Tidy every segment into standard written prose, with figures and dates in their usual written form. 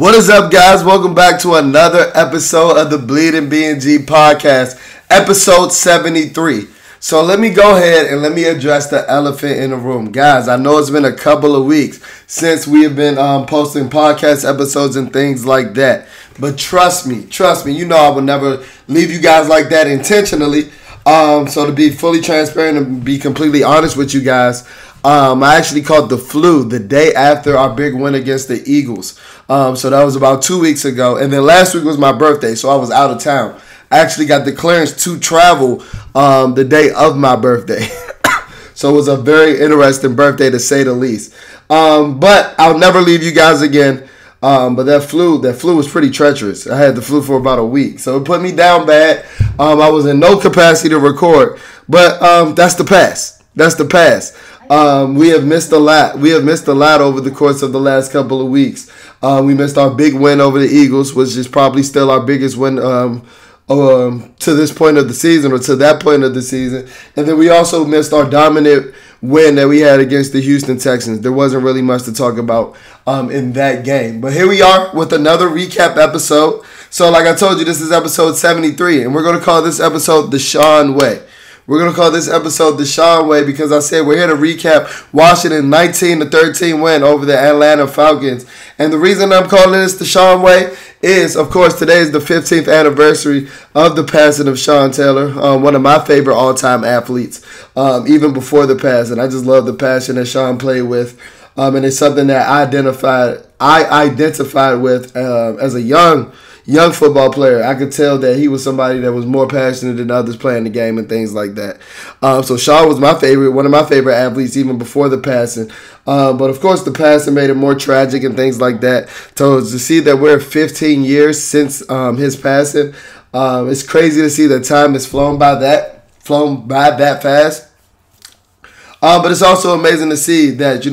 What is up, guys? Welcome back to another episode of the BnG podcast, episode 73. So let me go ahead and let me address the elephant in the room. Guys, I know it's been a couple of weeks since we have been posting podcast episodes and things like that. But trust me, you know I would never leave you guys like that intentionally. So to be fully transparent and be completely honest with you guys, I actually caught the flu the day after our big win against the Eagles. So that was about 2 weeks ago. And then last week was my birthday, so I was out of town. I actually got the clearance to travel the day of my birthday. So it was a very interesting birthday, to say the least. But I'll never leave you guys again. But that flu was pretty treacherous. I had the flu for about a week, so it put me down bad. I was in no capacity to record, but that's the past. That's the past. We have missed a lot. We have missed a lot over the course of the last couple of weeks. We missed our big win over the Eagles, which is probably still our biggest win to this point of the season, or to that point of the season. And then we also missed our dominant win that we had against the Houston Texans. There wasn't really much to talk about in that game. But here we are with another recap episode. So like I told you, this is episode 73, and we're going to call this episode The Sean Way. We're going to call this episode The Sean Way because I said we're here to recap Washington 19-13 win over the Atlanta Falcons. And the reason I'm calling this The Sean Way is, of course, today is the 15th anniversary of the passing of Sean Taylor, one of my favorite all-time athletes, even before the passing. I just love the passion that Sean played with, and it's something that I identified with as a young football player. I could tell that he was somebody that was more passionate than others playing the game and things like that. So Sean was one of my favorite athletes even before the passing. But of course the passing made it more tragic and things like that. So to see that we're 15 years since his passing, it's crazy to see that time has flown by that fast. But it's also amazing to see that,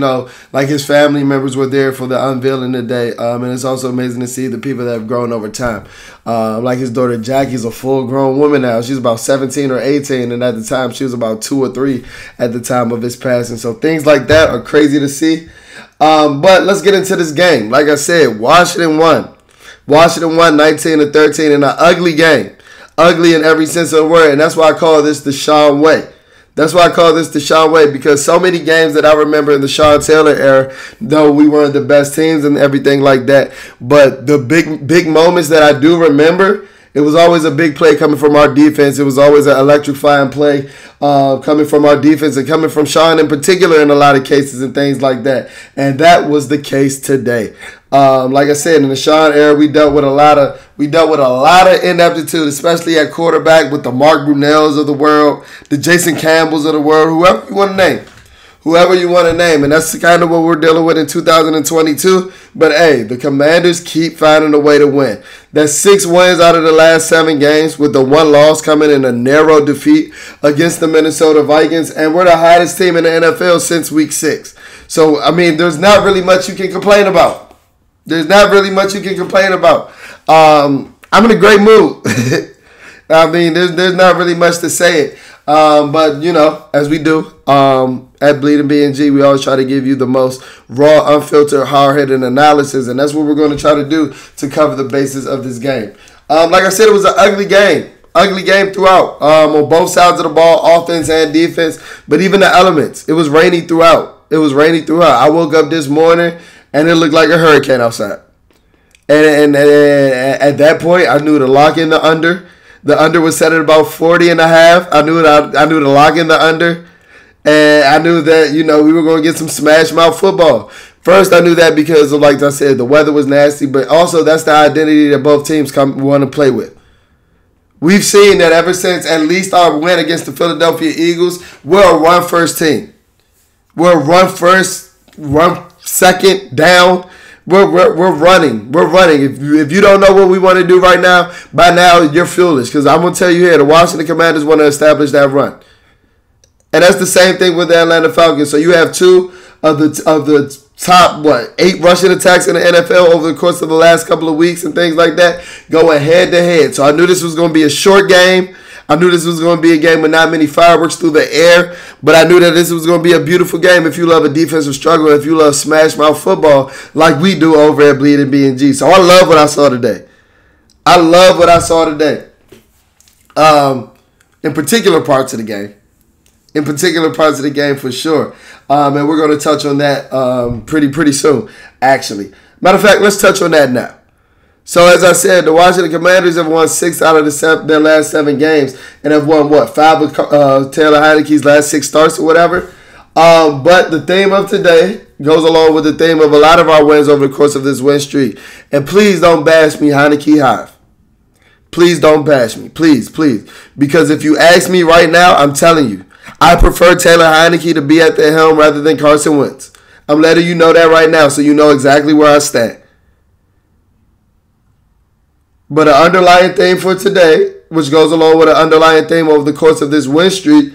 like his family members were there for the unveiling today. And it's also amazing to see the people that have grown over time. Like his daughter Jackie's a full-grown woman now. She's about 17 or 18, and at the time she was about 2 or 3 at the time of his passing. So things like that are crazy to see. But let's get into this game. Like I said, Washington won. Washington won 19-13 in an ugly game. Ugly in every sense of the word, and that's why I call this the Sean Way. That's why I call this the Sean Way, because so many games that I remember in the Sean Taylor era, though we weren't the best teams and everything like that, but the big moments that I do remember, it was always a big play coming from our defense. It was always an electrifying play coming from our defense and coming from Sean in particular in a lot of cases and things like that. And that was the case today. Like I said, in the Sean era, we dealt with a lot of ineptitude, especially at quarterback with the Mark Brunells of the world, the Jason Campbells of the world, whoever you want to name. And that's kind of what we're dealing with in 2022. But hey, the Commanders keep finding a way to win. That's 6 wins out of the last 7 games, with the 1 loss coming in a narrow defeat against the Minnesota Vikings. And we're the hottest team in the NFL since week 6. So, I mean, there's not really much you can complain about. I'm in a great mood. I mean, there's not really much to say it. But, as we do at BnG, we always try to give you the most raw, unfiltered, hard-hitting analysis. And that's what we're going to try to do to cover the basis of this game. Like I said, it was an ugly game. Ugly game throughout, on both sides of the ball, offense and defense. But even the elements, it was rainy throughout. I woke up this morning, and it looked like a hurricane outside. And at that point, I knew to lock in the under. The under was set at about 40.5. I knew to lock in the under. And I knew that, we were going to get some smash mouth football. First, I knew that because of, like I said, the weather was nasty. But also, that's the identity that both teams want to play with. We've seen that ever since at least our win against the Philadelphia Eagles, we're a run-first team. We're a run second down. We're running. If you don't know what we want to do right now, by now you're foolish. Because I'm going to tell you here, the Washington Commanders want to establish that run. And that's the same thing with the Atlanta Falcons. So you have 2 of the top, 8 rushing attacks in the NFL over the course of the last couple of weeks and things like that going head-to-head. So I knew this was going to be a short game. I knew this was going to be a game with not many fireworks through the air, but I knew that this was going to be a beautiful game if you love a defensive struggle, if you love smash mouth football like we do over at BnG. So I love what I saw today. I love what I saw today. In particular parts of the game. In particular parts of the game for sure. And we're going to touch on that pretty soon, actually. Matter of fact, let's touch on that now. So as I said, the Washington Commanders have won 6 out of their last 7 games and have won, 5 with Taylor Heineke's last 6 starts or whatever. But the theme of today goes along with the theme of a lot of our wins over the course of this win streak. And please don't bash me, Heineke Hive. Please don't bash me. Please. Because if you ask me right now, I'm telling you, I prefer Taylor Heineke to be at the helm rather than Carson Wentz. I'm letting you know that right now so you know exactly where I stand. But an underlying theme for today, which goes along with an underlying theme over the course of this win streak,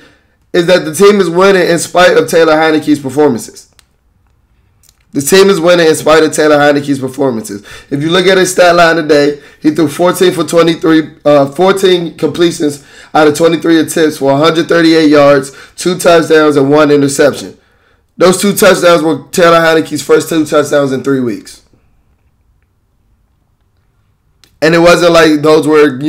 is that the team is winning in spite of Taylor Heineke's performances. The team is winning in spite of Taylor Heineke's performances. If you look at his stat line today, he threw 14 for 23, 14 completions out of 23 attempts for 138 yards, 2 touchdowns, and 1 interception. Those 2 touchdowns were Taylor Heineke's first 2 touchdowns in 3 weeks. And it wasn't like those were,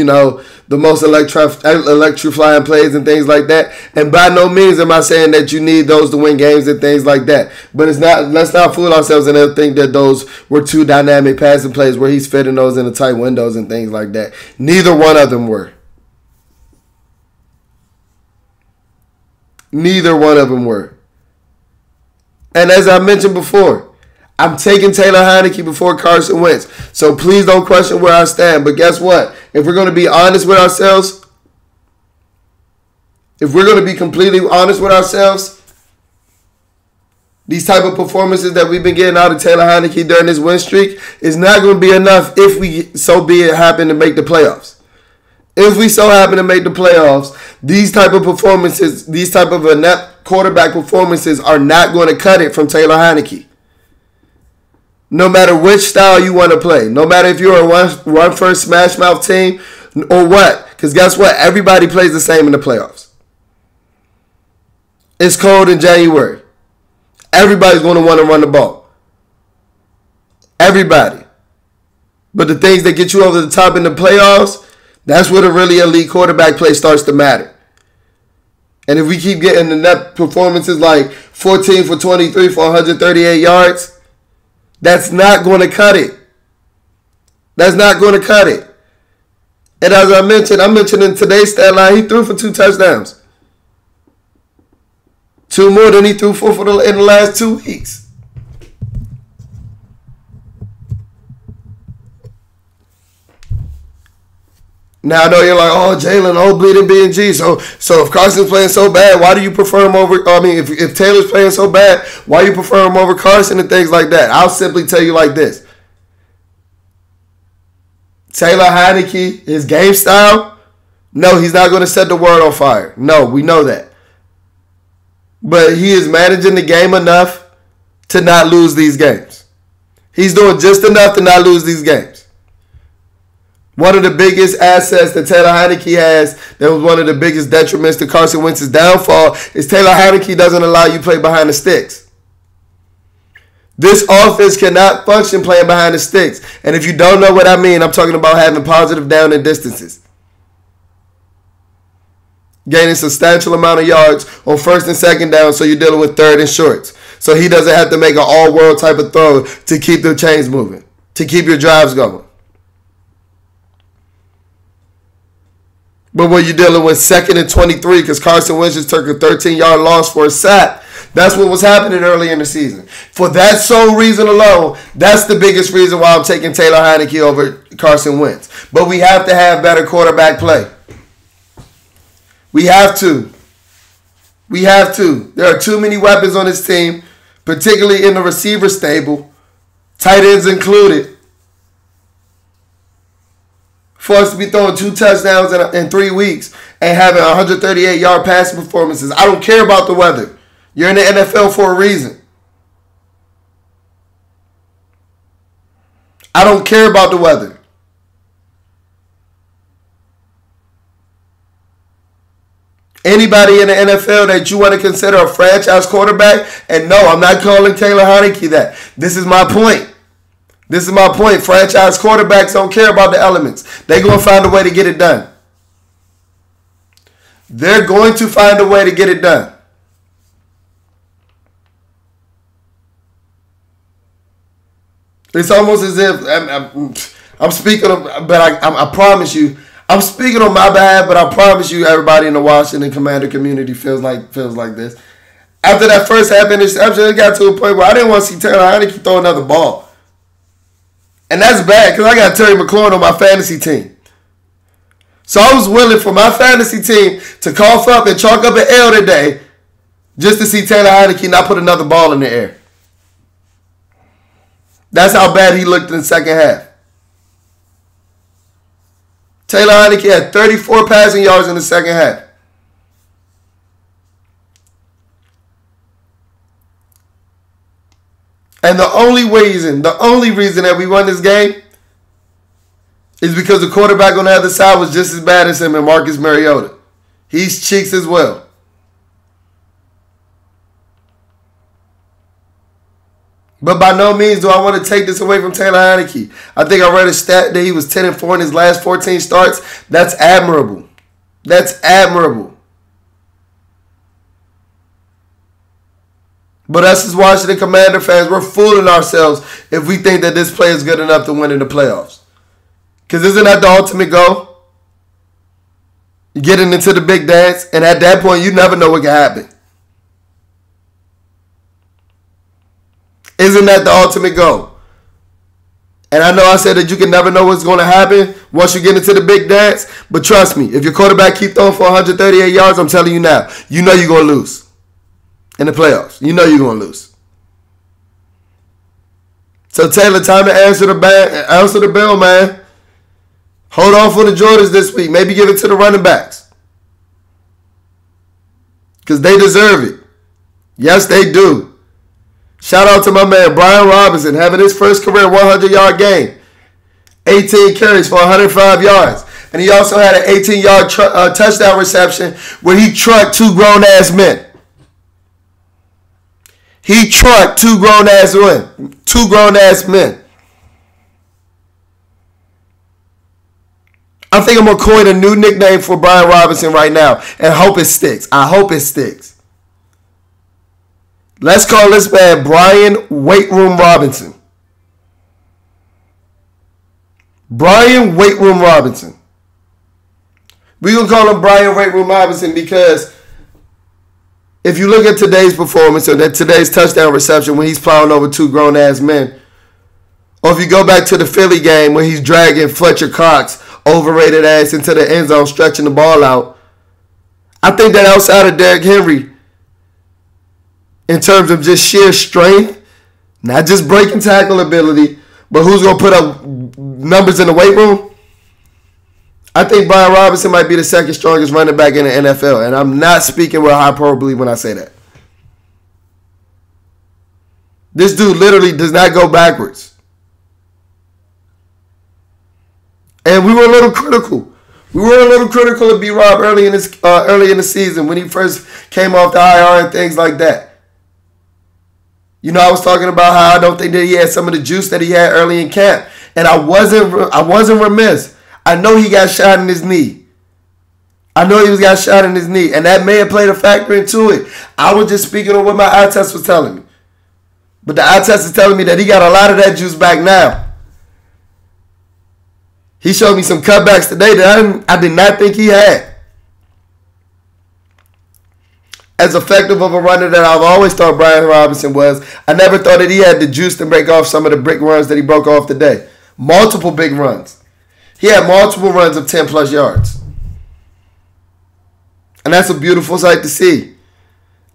the most electrifying plays and things like that. And by no means am I saying that you need those to win games and things like that. But it's not. Let's not fool ourselves and think that those were 2 dynamic passing plays where he's fitting those in the tight windows and things like that. Neither one of them were. Neither one of them were. And as I mentioned before, I'm taking Taylor Heineke before Carson Wentz. So please don't question where I stand. But guess what? If we're going to be honest with ourselves, if we're going to be completely honest with ourselves, these type of performances that we've been getting out of Taylor Heineke during this win streak is not going to be enough if we so be it happen to make the playoffs. If we so happen to make the playoffs, these type of performances, these type of inept quarterback performances are not going to cut it from Taylor Heineke. No matter which style you want to play. No matter if you're a run-first smash mouth team or what. Because guess what? Everybody plays the same in the playoffs. It's cold in January. Everybody's going to want to run the ball. Everybody. But the things that get you over the top in the playoffs, that's where the really elite quarterback play starts to matter. And if we keep getting the net performances like 14 for 23 for 138 yards, that's not going to cut it. That's not going to cut it. And as I mentioned in today's stat line, he threw for 2 touchdowns. 2 more than he threw for in the last 2 weeks. Now I know you're like, oh, Jalen, bleeding BnG. So if Carson's playing so bad, why do you prefer him over? If Taylor's playing so bad, why do you prefer him over Carson and things like that? I'll simply tell you like this: Taylor Heineke, his game style, no, he's not going to set the world on fire. No, we know that. But he is managing the game enough to not lose these games. He's doing just enough to not lose these games. One of the biggest assets that Taylor Heineke has that was one of the biggest detriments to Carson Wentz's downfall is Taylor Heineke doesn't allow you to play behind the sticks. This offense cannot function playing behind the sticks. And if you don't know what I mean, I'm talking about having positive down and distances. Gaining substantial amount of yards on first and second down so you're dealing with third and shorts. So he doesn't have to make an all-world type of throw to keep the chains moving, to keep your drives going. But when you're dealing with 2nd and 23, because Carson Wentz just took a 13-yard loss for a sack, that's what was happening early in the season. For that sole reason alone, that's the biggest reason why I'm taking Taylor Heineke over Carson Wentz. But we have to have better quarterback play. We have to. We have to. There are too many weapons on this team, particularly in the receiver stable, tight ends included, for us to be throwing 2 touchdowns in 3 weeks and having 138-yard passing performances. I don't care about the weather. You're in the NFL for a reason. I don't care about the weather. Anybody in the NFL that you want to consider a franchise quarterback? And no, I'm not calling Taylor Heinicke that. This is my point. This is my point. Franchise quarterbacks don't care about the elements. They're going to find a way to get it done. They're going to find a way to get it done. It's almost as if I'm speaking, but I promise you, I'm speaking on my behalf, but I promise you, everybody in the Washington Commander community feels like this. After that first half interception, it got to a point where I didn't want to see Taylor Heinicke throw another ball. And that's bad because I got Terry McLaurin on my fantasy team. So I was willing for my fantasy team to cough up and chalk up an L today just to see Taylor Heinicke not put another ball in the air. That's how bad he looked in the second half. Taylor Heinicke had 34 passing yards in the second half. And the only reason that we won this game is because the quarterback on the other side was just as bad as him and Marcus Mariota. He's cheeks as well. But by no means do I want to take this away from Taylor Heinicke. I think I read a stat that he was 10-4 in his last 14 starts. That's admirable. That's admirable. But us as Washington Commander fans, we're fooling ourselves if we think that this play is good enough to win in the playoffs. Because isn't that the ultimate goal? Getting into the big dance, and at that point, you never know what can happen. Isn't that the ultimate goal? And I know I said that you can never know what's going to happen once you get into the big dance. But trust me, if your quarterback keep throwing for 138 yards, I'm telling you now, you know you're going to lose in the playoffs. You know you're going to lose. So Taylor, time to answer the bell, man. Hold on for the Jordans this week. Maybe give it to the running backs. Because they deserve it. Yes, they do. Shout out to my man Brian Robinson having his first career 100-yard game. 18 carries for 105 yards. And he also had an 18-yard touchdown reception where he trucked two grown-ass men. He trucked two grown-ass men. I think I'm going to coin a new nickname for Brian Robinson right now and hope it sticks. I hope it sticks. Let's call this man Brian Weight Room Robinson. Brian Weight Room Robinson. We're going to call him Brian Weight Room Robinson because if you look at today's performance or today's touchdown reception when he's plowing over two grown-ass men, or if you go back to the Philly game where he's dragging Fletcher Cox, overrated ass, into the end zone, stretching the ball out, I think that outside of Derrick Henry, in terms of just sheer strength, not just breaking tackle ability, but who's going to put up numbers in the weight room, I think Brian Robinson might be the second strongest running back in the NFL. And I'm not speaking with hyperbole when I say that. This dude literally does not go backwards. And we were a little critical. We were a little critical of B-Rob early in the season when he first came off the IR and things like that. You know, I was talking about how I don't think that he had some of the juice that he had early in camp. And I wasn't remiss. I know he got shot in his knee. And that may have played a factor into it. I was just speaking on what my eye test was telling me. But the eye test is telling me that he got a lot of that juice back now. He showed me some cutbacks today that I did not think he had. As effective of a runner that I've always thought Brian Robinson was, I never thought that he had the juice to break off some of the big runs that he broke off today. Multiple big runs. He had multiple runs of 10-plus yards. And that's a beautiful sight to see.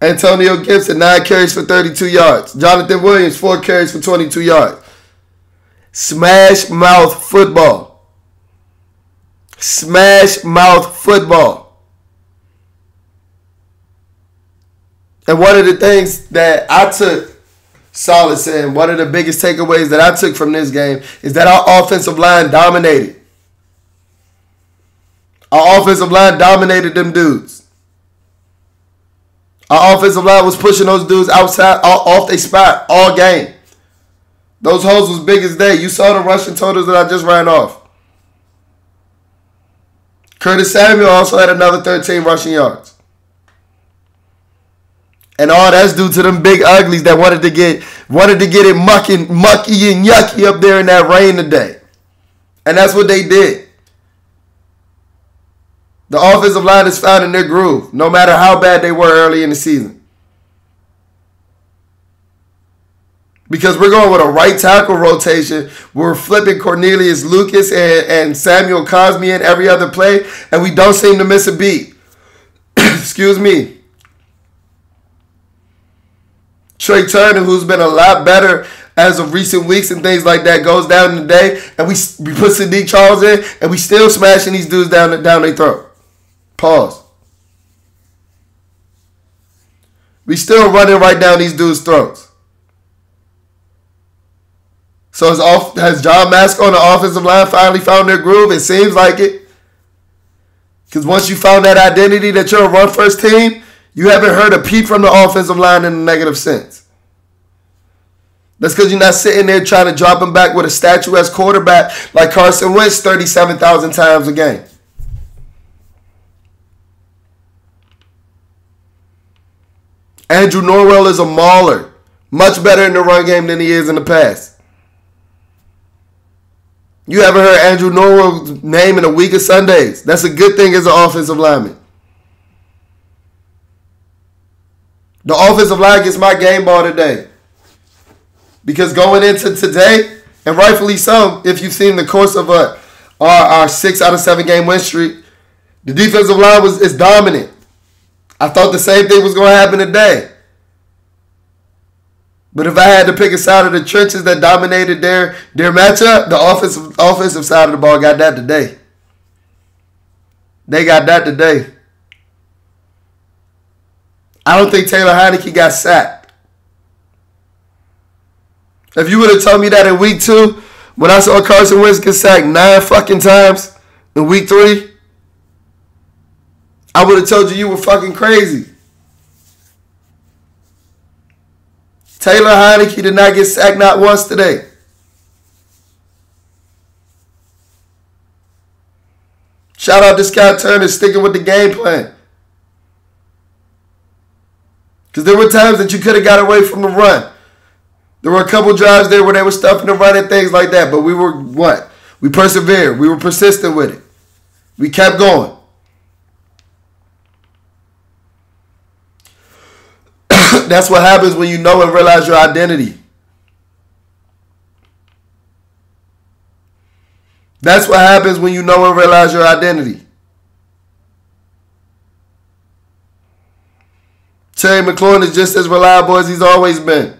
Antonio Gibson, 9 carries for 32 yards. Jonathan Williams, 4 carries for 22 yards. Smash mouth football. Smash mouth football. And one of the things that I took solace in, one of the biggest takeaways that I took from this game is that our offensive line dominated. Our offensive line dominated them dudes. Our offensive line was pushing those dudes outside, off their spot all game. Those holes was big as day. You saw the rushing totals that I just ran off. Curtis Samuel also had another 13 rushing yards. And all that's due to them big uglies that wanted to get it mucky and yucky up there in that rain today. And that's what they did. The offensive line is found in their groove, no matter how bad they were early in the season. Because we're going with a right tackle rotation. We're flipping Cornelius Lucas and Samuel Cosme in every other play, and we don't seem to miss a beat. Excuse me. Trey Turner, who's been a lot better as of recent weeks and things like that, goes down today, and we put Sadiq Charles in, and we still smashing these dudes down their throat. Pause. We still running right down these dudes' throats. So has John Mask on the offensive line finally found their groove? It seems like it. Because once you found that identity that you're a run-first team, you haven't heard a peep from the offensive line in a negative sense. That's because you're not sitting there trying to drop him back with a statuesque quarterback like Carson Wentz 37,000 times a game. Andrew Norwell is a mauler. Much better in the run game than he is in the past. You haven't heard Andrew Norwell's name in a week of Sundays. That's a good thing as an offensive lineman. The offensive line gets my game ball today. Because going into today, and rightfully so, if you've seen the course of our 6 out of 7 game win streak, the defensive line is dominant. I thought the same thing was going to happen today. But if I had to pick a side of the trenches that dominated their matchup, the offensive side of the ball got that today. They got that today. I don't think Taylor Heineke got sacked. If you would have told me that in week 2, when I saw Carson Wentz get sacked 9 fucking times in week 3, I would have told you were fucking crazy. Taylor Heineke did not get sacked not once today. Shout out to Scott Turner sticking with the game plan. Because there were times that you could have got away from the run. There were a couple drives there where they were stuffing the run and things like that. But we were what? We persevered. We were persistent with it. We kept going. That's what happens when you know and realize your identity. That's what happens when you know and realize your identity. Terry McLaurin is just as reliable as he's always been.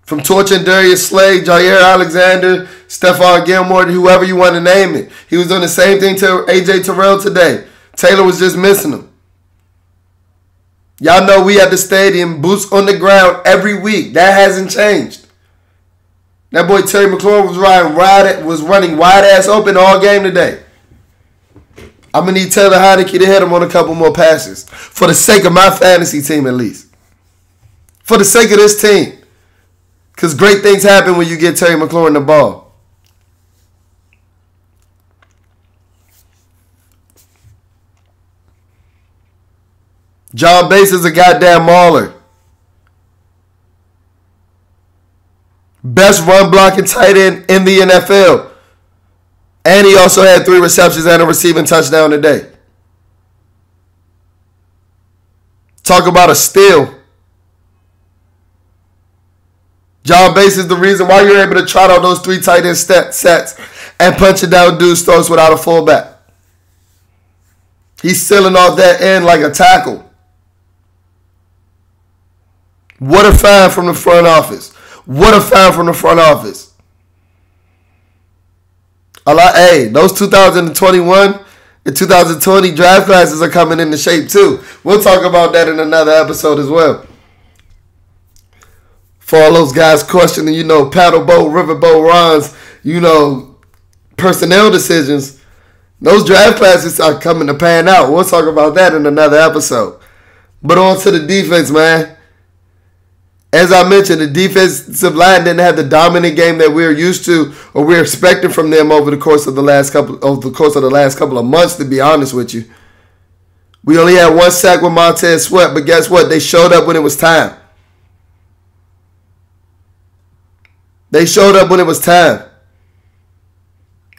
From torching Darius Slade, Jair Alexander, Stephon Gilmore, whoever you want to name it. He was doing the same thing to A.J. Terrell today. Taylor was just missing him. Y'all know we at the stadium, boots on the ground every week. That hasn't changed. That boy Terry McLaurin was running wide ass open all game today. I'm going to need Taylor Heineke to hit him on a couple more passes. For the sake of my fantasy team, at least. For the sake of this team. Because great things happen when you get Terry McLaurin the ball. John Bass is a goddamn mauler. Best run blocking tight end in the NFL. And he also had 3 receptions and a receiving touchdown today. Talk about a steal. John Bass is the reason why you're able to trot out those 3 tight end sets and punch it down dude's throats without a fullback. He's sealing off that end like a tackle. What a find from the front office. What a find from the front office. Hey, those 2021 and 2020 draft classes are coming into shape too. We'll talk about that in another episode as well. For all those guys questioning, paddle boat, river boat runs, personnel decisions, Those draft classes are coming to pan out. We'll talk about that in another episode. But on to the defense, man. As I mentioned, the defensive line didn't have the dominant game that we're used to or we're expecting from them over the course of the last couple of months, to be honest with you. We only had 1 sack with Montez Sweat, but guess what? They showed up when it was time. They showed up when it was time.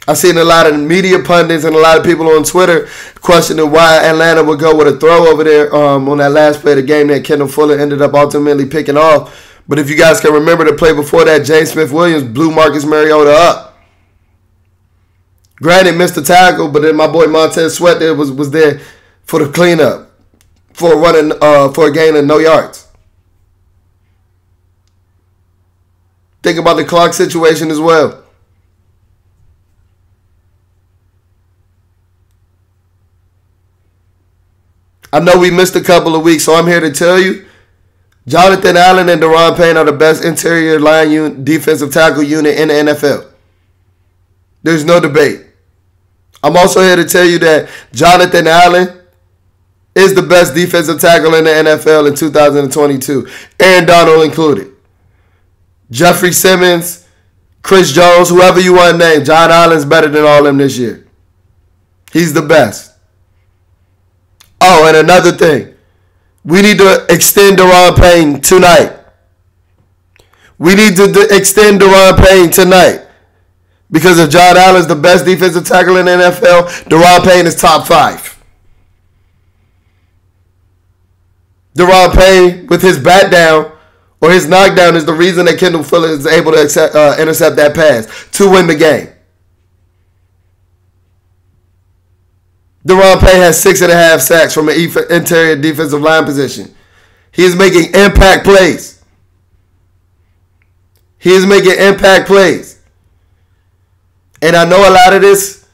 I've seen a lot of media pundits and a lot of people on Twitter questioning why Atlanta would go with a throw over there on that last play of the game that Kendall Fuller ended up ultimately picking off. But if you guys can remember the play before that, James Smith-Williams blew Marcus Mariota up. Granted, missed the tackle, but then my boy Montez Sweat there was there for the cleanup, for a gain of no yards. Think about the clock situation as well. I know we missed a couple of weeks, so I'm here to tell you, Jonathan Allen and Daron Payne are the best interior line defensive tackle unit in the NFL. There's no debate. I'm also here to tell you that Jonathan Allen is the best defensive tackle in the NFL in 2022, Aaron Donald included. Jeffrey Simmons, Chris Jones, whoever you want to name, John Allen's better than all of them this year. He's the best. Oh, and another thing. We need to extend Daron Payne tonight. We need to extend Daron Payne tonight. Because if John Allen's the best defensive tackle in the NFL, Daron Payne is top 5. Daron Payne, with his bat down or his knockdown, is the reason that Kendall Fuller is able to intercept that pass to win the game. Daron Payne has 6.5 sacks from an interior defensive line position. He is making impact plays. He is making impact plays. And I know a lot of this,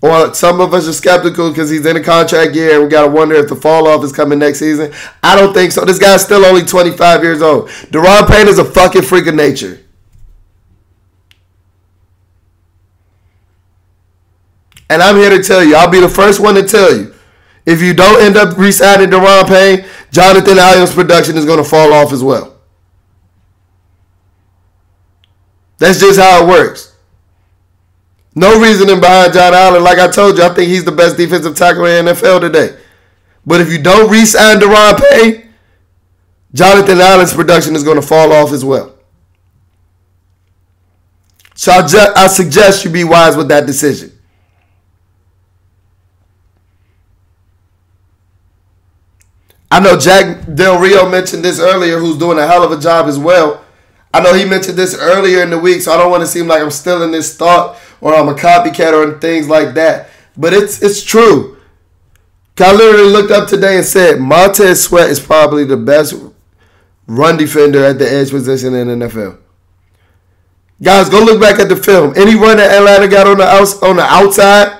or some of us are skeptical because he's in a contract year and we got to wonder if the fall off is coming next season. I don't think so. This guy's still only 25 years old. Daron Payne is a fucking freak of nature. And I'm here to tell you, I'll be the first one to tell you, if you don't end up re-signing Daron Payne, Jonathan Allen's production is going to fall off as well. That's just how it works. No reasoning behind John Allen. Like I told you, I think he's the best defensive tackle in the NFL today. But if you don't re-sign Daron Payne, Jonathan Allen's production is going to fall off as well. So I suggest you be wise with that decision. I know Jack Del Rio mentioned this earlier, who's doing a hell of a job as well. I know he mentioned this earlier in the week, so I don't want to seem like I'm still in this thought or I'm a copycat or things like that. But it's true. I literally looked up today and said Montez Sweat is probably the best run defender at the edge position in the NFL. Guys, go look back at the film. Any run that Atlanta got on the outside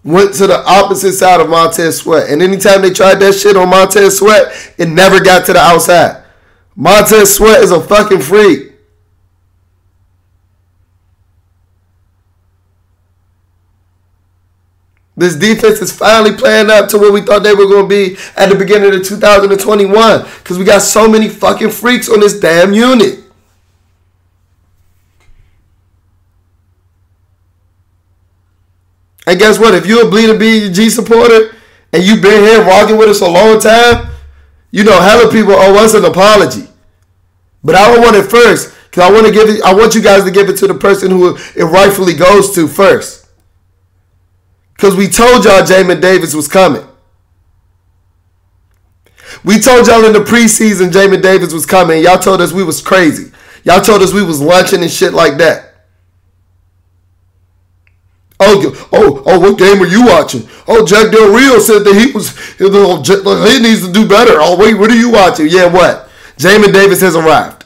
went to the opposite side of Montez Sweat. And anytime they tried that shit on Montez Sweat, it never got to the outside. Montez Sweat is a fucking freak. This defense is finally playing up to what we thought they were going to be at the beginning of 2021. Because we got so many fucking freaks on this damn unit. And guess what? If you're a BnG supporter and you've been here rocking with us a long time, you know hella people owe us an apology. But I don't want it first because I want you guys to give it to the person who it rightfully goes to first. Because we told y'all Jamin Davis was coming. We told y'all in the preseason Jamin Davis was coming. Y'all told us we was crazy. Y'all told us we was lunching and shit like that. Oh, what game are you watching? Oh, Jack Del Rio said that he needs to do better. Oh, wait, what are you watching? Yeah, what? Jamin Davis has arrived.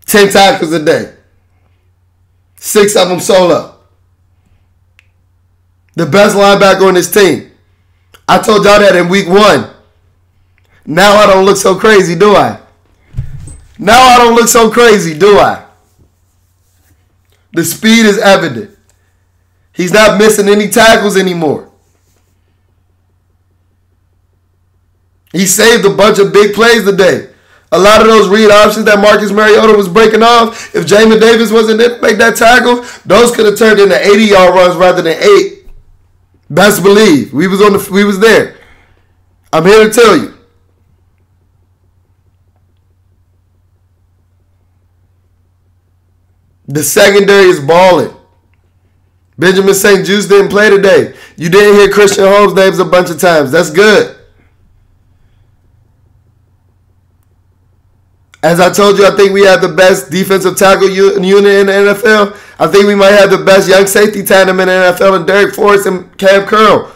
10 tackles a day. 6 of them solo. The best linebacker on this team. I told y'all that in week 1. Now I don't look so crazy, do I? Now I don't look so crazy, do I? The speed is evident. He's not missing any tackles anymore. He saved a bunch of big plays today. A lot of those read options that Marcus Mariota was breaking off, if Jamin Davis wasn't there to make that tackle, those could have turned into 80-yard runs rather than 8. Best believe. We was there. I'm here to tell you. The secondary is balling. Benjamin St. Juste didn't play today. You didn't hear Christian Holmes' names a bunch of times. That's good. As I told you, I think we have the best defensive tackle unit in the NFL. I think we might have the best young safety tandem in the NFL in Derek Forrest and Cam Curl.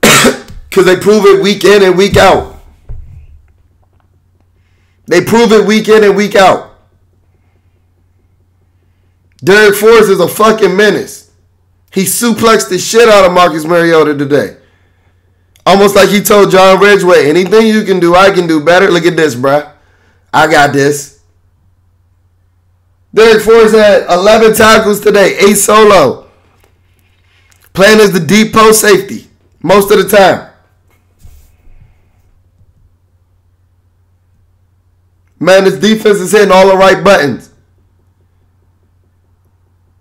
Because they prove it week in and week out. They prove it week in and week out. Derek Forrest is a fucking menace. He suplexed the shit out of Marcus Mariota today. Almost like he told John Ridgeway, anything you can do, I can do better. Look at this, bruh. I got this. Derek Forrest had 11 tackles today, 8 solo. Playing as the deep post safety most of the time. Man, this defense is hitting all the right buttons.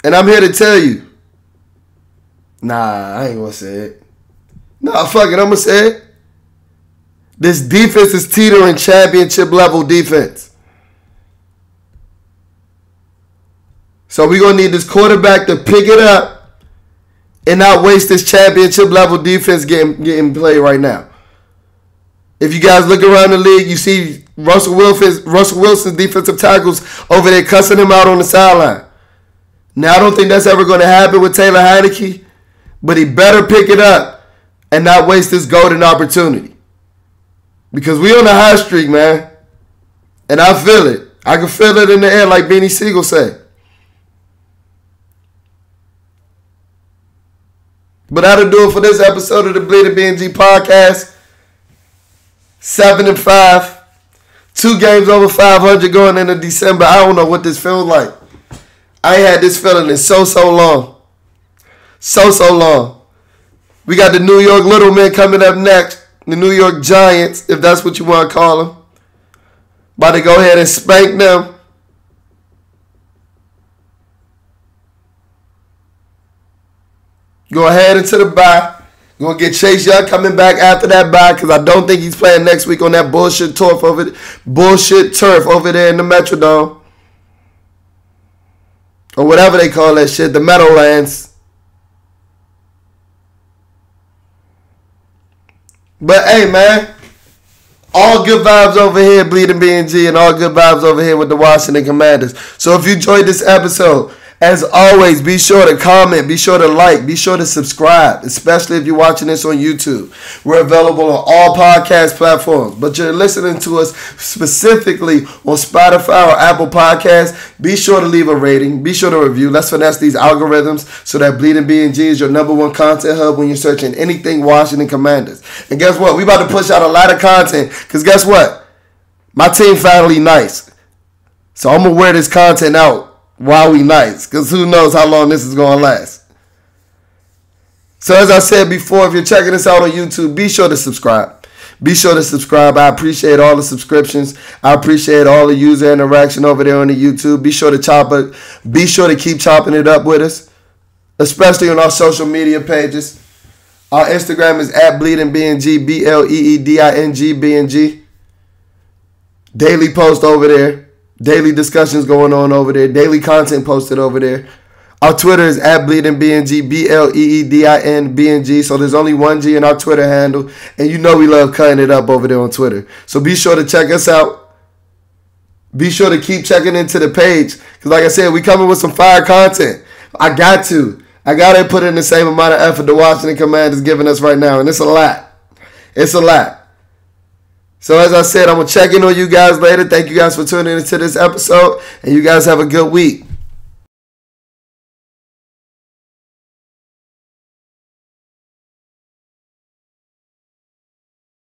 And I'm here to tell you. Nah, I ain't gonna say it. Nah, fuck it, I'm gonna say it. This defense is teetering championship level defense. So we're going to need this quarterback to pick it up and not waste this championship level defense getting played right now. If you guys look around the league, you see Russell Wilson's defensive tackles over there cussing him out on the sideline. Now, I don't think that's ever going to happen with Taylor Heineke, but he better pick it up and not waste this golden opportunity. Because we on a high streak, man. And I feel it. I can feel it in the air like Beanie Siegel said. But that'll do it for this episode of the Bleeding BnG podcast. 7-5. 2 games over 500 going into December. I don't know what this feels like. I ain't had this feeling in so long. So long. We got the New York Little Men coming up next. The New York Giants, if that's what you want to call them. About to go ahead and spank them. Go ahead into the bye. Going to get Chase Young coming back after that bye because I don't think he's playing next week on that bullshit turf over there in the Metrodome. Or whatever they call that shit, the Meadowlands. But hey, man, all good vibes over here, Bleeding BnG, and all good vibes over here with the Washington Commanders. So if you enjoyed this episode, as always, be sure to comment, be sure to like, be sure to subscribe, especially if you're watching this on YouTube. We're available on all podcast platforms, but you're listening to us specifically on Spotify or Apple Podcasts. Be sure to leave a rating, be sure to review. Let's finesse these algorithms so that Bleeding BnG is your #1 content hub when you're searching anything Washington Commanders. And guess what? We about to push out a lot of content because guess what? My team finally nice. So I'm going to wear this content out while we nice, because who knows how long this is going to last. So as I said before, if you're checking us out on YouTube, be sure to subscribe. Be sure to subscribe. I appreciate all the subscriptions. I appreciate all the user interaction over there on the YouTube. Be sure to Be sure to keep chopping it up with us, especially on our social media pages. Our Instagram is @BleedingBnG, BleedingBnG, BnG. Daily post over there. Daily discussions going on over there. Daily content posted over there. Our Twitter is @BleedingBnG, BleedingBnG. So there's only one G in our Twitter handle. And you know we love cutting it up over there on Twitter. So be sure to check us out. Be sure to keep checking into the page. Because like I said, we coming with some fire content. I got to put in the same amount of effort the Washington Commanders giving us right now. And it's a lot. It's a lot. So as I said, I'm going to check in on you guys later. Thank you guys for tuning into this episode. And you guys have a good week.